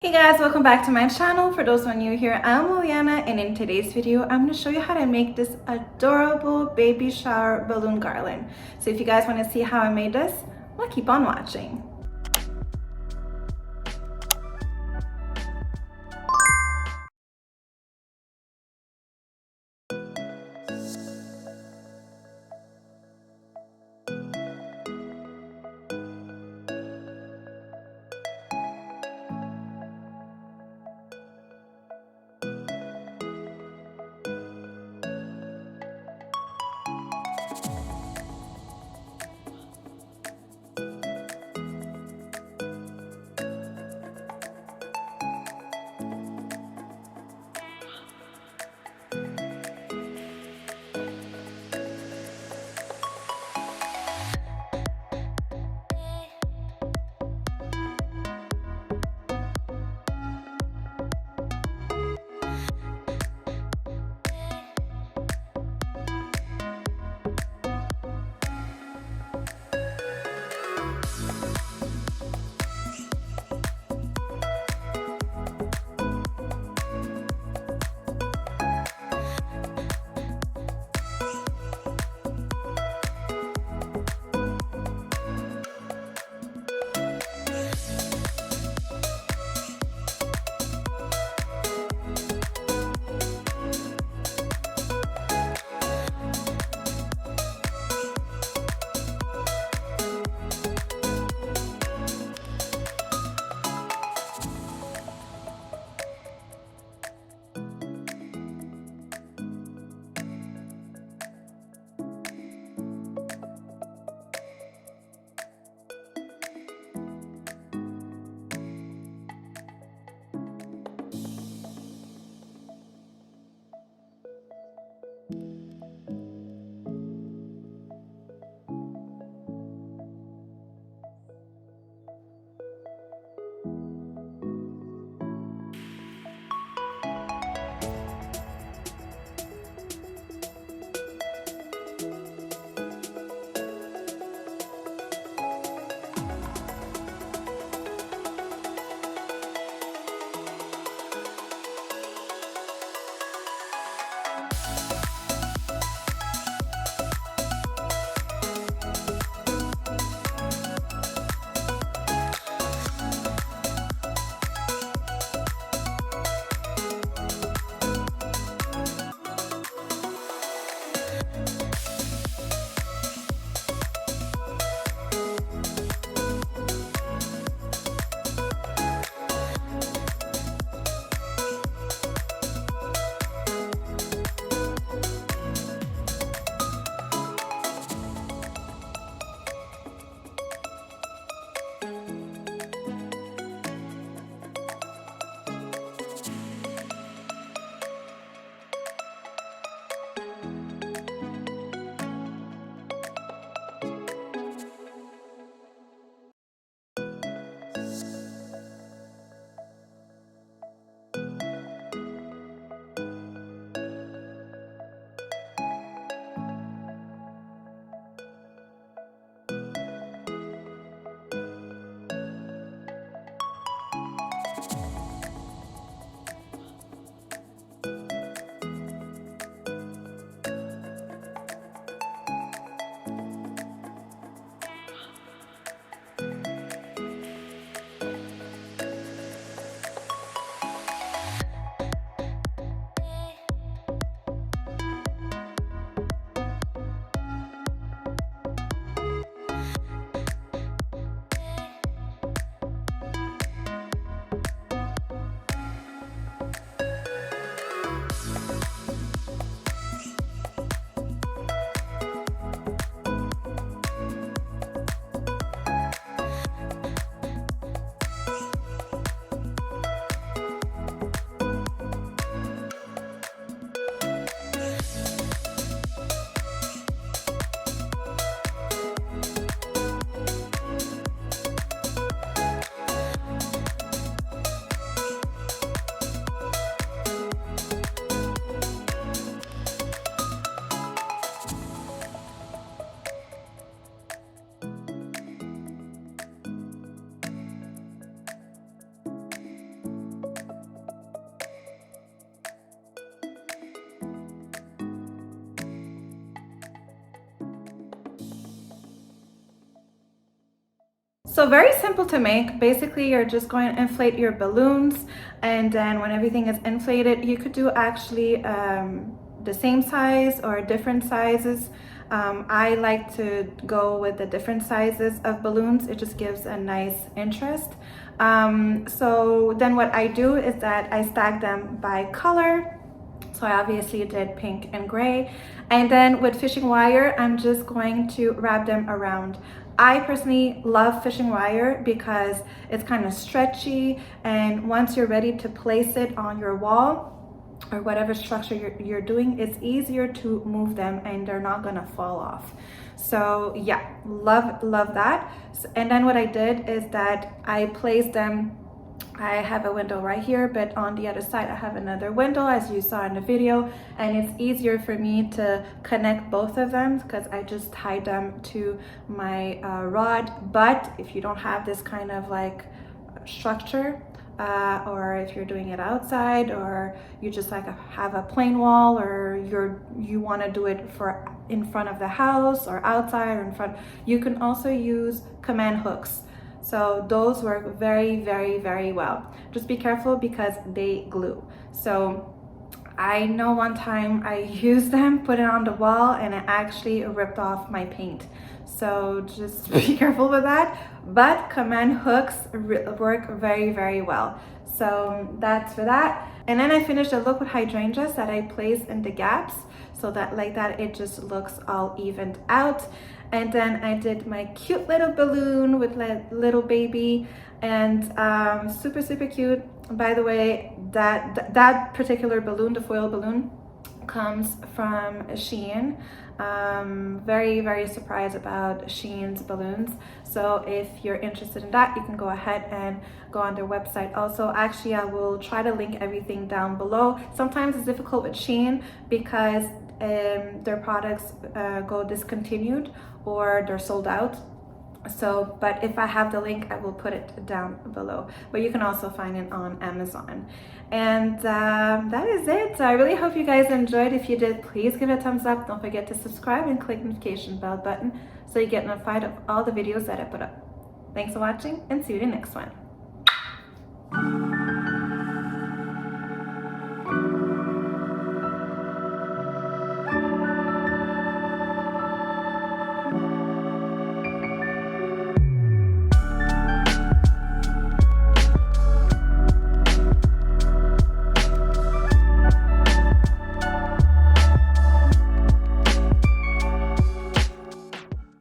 Hey guys, welcome back to my channel. For those who are new here, I'm Liliana, and in today's video I'm going to show you how to make this adorable baby shower balloon garland. So if you guys want to see how I made this, well, keep on watching. So very simple to make. Basically, you're just going to inflate your balloons, and then when everything is inflated, you could do actually the same size or different sizes. I like to go with the different sizes of balloons. It just gives a nice interest. So then what I do is that I stack them by color. So I obviously did pink and gray. And then with fishing wire, I'm just going to wrap them around. I personally love fishing wire because it's kind of stretchy, and once you're ready to place it on your wall or whatever structure you're doing, it's easier to move them and they're not gonna fall off. So yeah, love that. And then what I did is that I placed them, I have a window right here, but on the other side I have another window, as you saw in the video, and it's easier for me to connect both of them because I just tied them to my rod. But if you don't have this kind of like structure, or if you're doing it outside, or you just like have a plain wall, or you want to do it for in front of the house or outside or in front, you can also use command hooks. So those work very well. Just be careful because they glue. So I know one time I used them, put it on the wall, and it actually ripped off my paint. So just be careful with that. But command hooks work very well. So that's for that. And then I finished the look with hydrangeas that I placed in the gaps, so that like that it just looks all evened out. And then I did my cute little balloon with little baby, and super cute. By the way, that particular balloon, the foil balloon, comes from Shein. Very surprised about Shein's balloons. So if you're interested in that, you can go ahead and go on their website. Also, actually, I will try to link everything down below. Sometimes it's difficult with Shein because their products go discontinued or they're sold out. So, but if I have the link, I will put it down below. But you can also find it on Amazon. And that is it. So I really hope you guys enjoyed. If you did, please give it a thumbs up. Don't forget to subscribe and click the notification bell button so you get notified of all the videos that I put up. Thanks for watching, and see you in the next one.